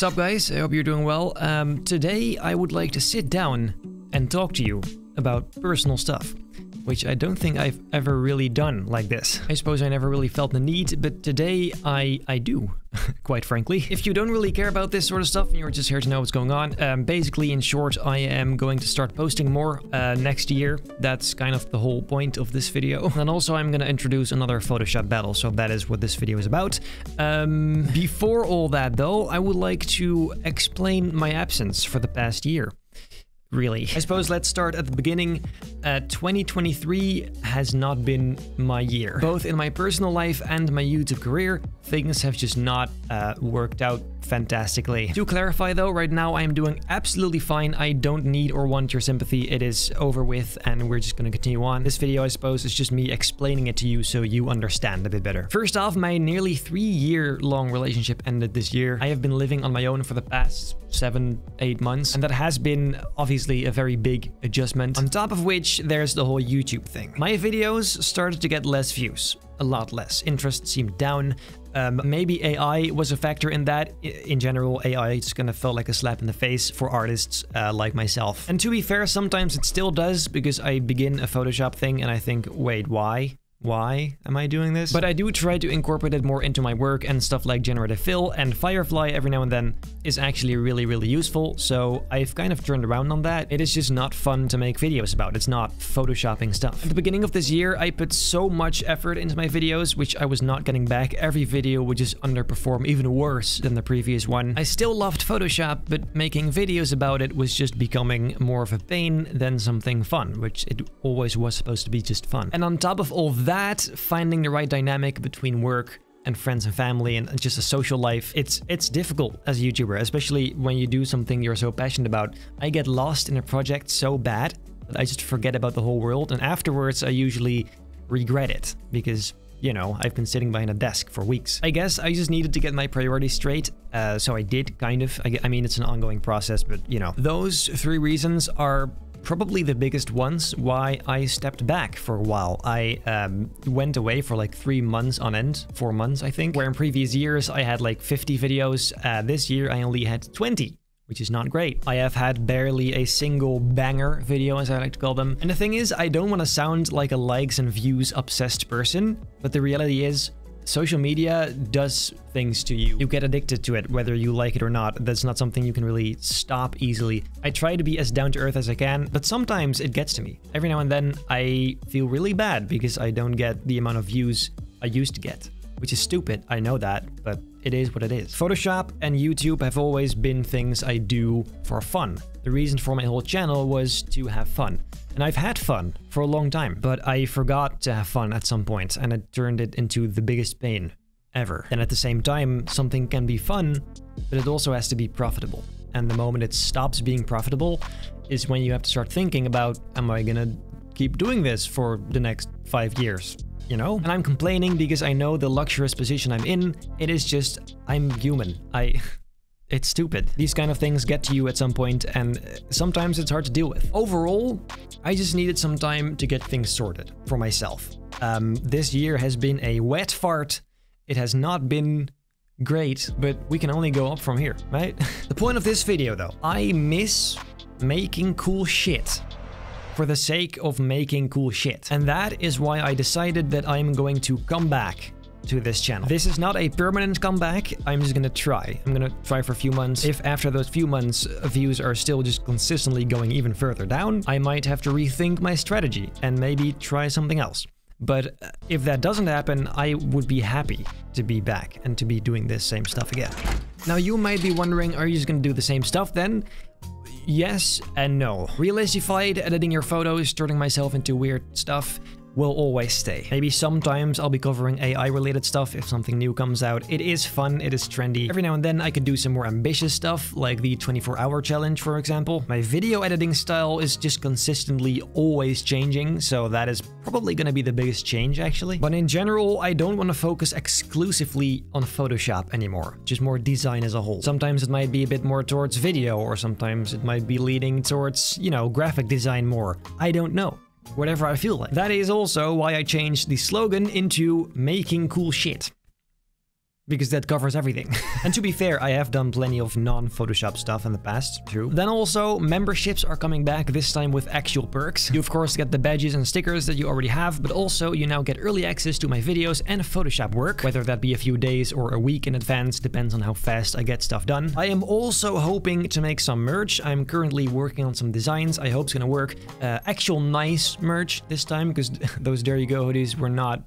What's up, guys? I hope you're doing well. Today I would like to sit down and talk to you about personal stuff, which I don't think I've ever really done like this. I suppose I never really felt the need, but today I do, quite frankly. If you don't really care about this sort of stuff and you're just here to know what's going on, basically, in short, I am going to start posting more next year. That's kind of the whole point of this video. And also I'm gonna introduce another Photoshop battle, so that is what this video is about. Before all that though, I would like to explain my absence for the past year. Really. I suppose let's start at the beginning. 2023 has not been my year. Both in my personal life and my YouTube career, things have just not worked out fantastically. To clarify though, right now I am doing absolutely fine. I don't need or want your sympathy. It is over with and we're just gonna continue on. This video, I suppose, is just me explaining it to you so you understand a bit better. First off, my nearly 3-year-long relationship ended this year. I have been living on my own for the past 7-8 months, and that has been obviously a very big adjustment. On top of which, there's the whole YouTube thing. My videos started to get less views. A lot less. Interest seemed down. Maybe AI was a factor in that. In general, AI just kind of felt like a slap in the face for artists like myself. And to be fair, sometimes it still does, because I begin a Photoshop thing and I think, wait, why? Why am I doing this? But I do try to incorporate it more into my work, and stuff like generative fill and Firefly every now and then is actually really useful, so I've kind of turned around on that. It is just not fun to make videos about. It's not photoshopping stuff. At the beginning of this year, I put so much effort into my videos, which I was not getting back. Every video would just underperform even worse than the previous one. I still loved Photoshop, but making videos about it was just becoming more of a pain than something fun, which it always was supposed to be just fun. And on top of all that, finding the right dynamic between work and friends and family and just a social life, it's difficult as a YouTuber, especially when you do something you're so passionate about. I get lost in a project so bad that I just forget about the whole world, and afterwards I usually regret it because, you know, I've been sitting behind a desk for weeks. I guess I just needed to get my priorities straight, so I did, kind of. I mean, it's an ongoing process, but, you know. Those 3 reasons are probably the biggest ones why I stepped back for a while. I went away for like 3 months on end, 4 months I think, where in previous years I had like 50 videos. This year I only had 20, which is not great. I have had barely a single banger video, as I like to call them. And the thing is, I don't want to sound like a likes and views obsessed person, but the reality is, social media does things to you. You get addicted to it, whether you like it or not. That's not something you can really stop easily. I try to be as down to earth as I can, but sometimes it gets to me. Every now and then I feel really bad because I don't get the amount of views I used to get, which is stupid. I know that, but it is what it is. Photoshop and YouTube have always been things I do for fun. The reason for my whole channel was to have fun. And I've had fun for a long time, but I forgot to have fun at some point, and it turned it into the biggest pain ever. And at the same time, something can be fun, but it also has to be profitable. And the moment it stops being profitable is when you have to start thinking about, am I gonna keep doing this for the next 5 years? You know? And I'm complaining because I know the luxurious position I'm in. It is just, I'm human. It's stupid. These kind of things get to you at some point, and sometimes it's hard to deal with. Overall, I just needed some time to get things sorted for myself. This year has been a wet fart. It has not been great, but we can only go up from here, right? The point of this video though, I miss making cool shit for the sake of making cool shit. And that is why I decided that I'm going to come back to this channel. This is not a permanent comeback. I'm just gonna try. I'm gonna try for a few months. If after those few months views are still just consistently going even further down, I might have to rethink my strategy and maybe try something else. But if that doesn't happen, I would be happy to be back and to be doing this same stuff again. Now you might be wondering, are you just gonna do the same stuff then? Yes and no. Realistified, editing your photos, turning myself into weird stuff will always stay. Maybe sometimes I'll be covering AI related stuff if something new comes out. It is fun, it is trendy. Every now and then I could do some more ambitious stuff, like the 24-hour challenge, for example. My video editing style is just consistently always changing, so that is probably gonna be the biggest change actually. But in general, I don't want to focus exclusively on Photoshop anymore, just more design as a whole. Sometimes it might be a bit more towards video, or sometimes it might be leaning towards, you know, graphic design more. I don't know. Whatever I feel like. That is also why I changed the slogan into making cool shit. because that covers everything. And to be fair, I have done plenty of non-Photoshop stuff in the past, true. Then also, memberships are coming back, this time with actual perks. You of course get the badges and stickers that you already have, but also you now get early access to my videos and Photoshop work, whether that be a few days or a week in advance, depends on how fast I get stuff done. I am also hoping to make some merch. I'm currently working on some designs. I hope it's gonna work. Actual nice merch this time, because those There You Go hoodies were not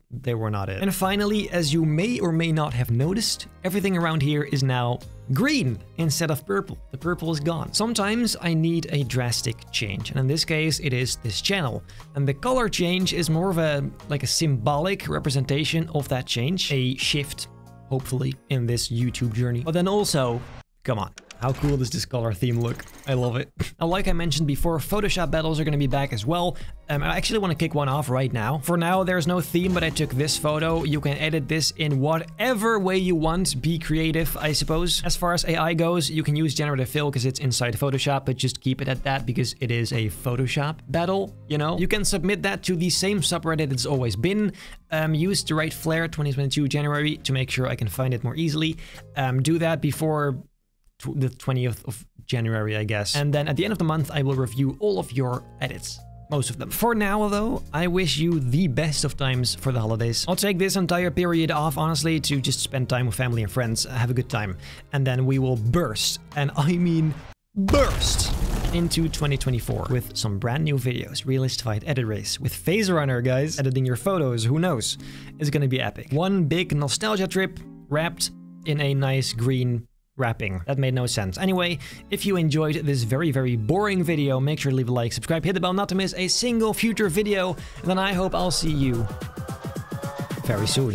it. And finally, as you may or may not have noticed, everything around here is now green instead of purple. The purple is gone. Sometimes I need a drastic change, and in this case it is this channel. And the color change is more of a symbolic representation of that change. A shift, hopefully, in this YouTube journey. But then also, come on. How cool does this color theme look? I love it. Now, like I mentioned before, Photoshop battles are going to be back as well. I actually want to kick one off right now. For now, there's no theme, but I took this photo. You can edit this in whatever way you want. Be creative, I suppose. As far as AI goes, you can use generative fill because it's inside Photoshop, but just keep it at that because it is a Photoshop battle, you know? You can submit that to the same subreddit it's always been. Use the right flare 2022 January to make sure I can find it more easily. Do that before the 20th of January, I guess. And then at the end of the month, I will review all of your edits. Most of them. For now, though, I wish you the best of times for the holidays. I'll take this entire period off, honestly, to just spend time with family and friends, have a good time. And then we will burst, and I mean burst, into 2024 with some brand new videos. Realistified edit race with Phase Runner, guys. Editing your photos, who knows? It's gonna be epic. One big nostalgia trip wrapped in a nice green wrapping. That made no sense. Anyway, if you enjoyed this very, very boring video, make sure to leave a like, subscribe, hit the bell not to miss a single future video, and then I hope I'll see you very soon.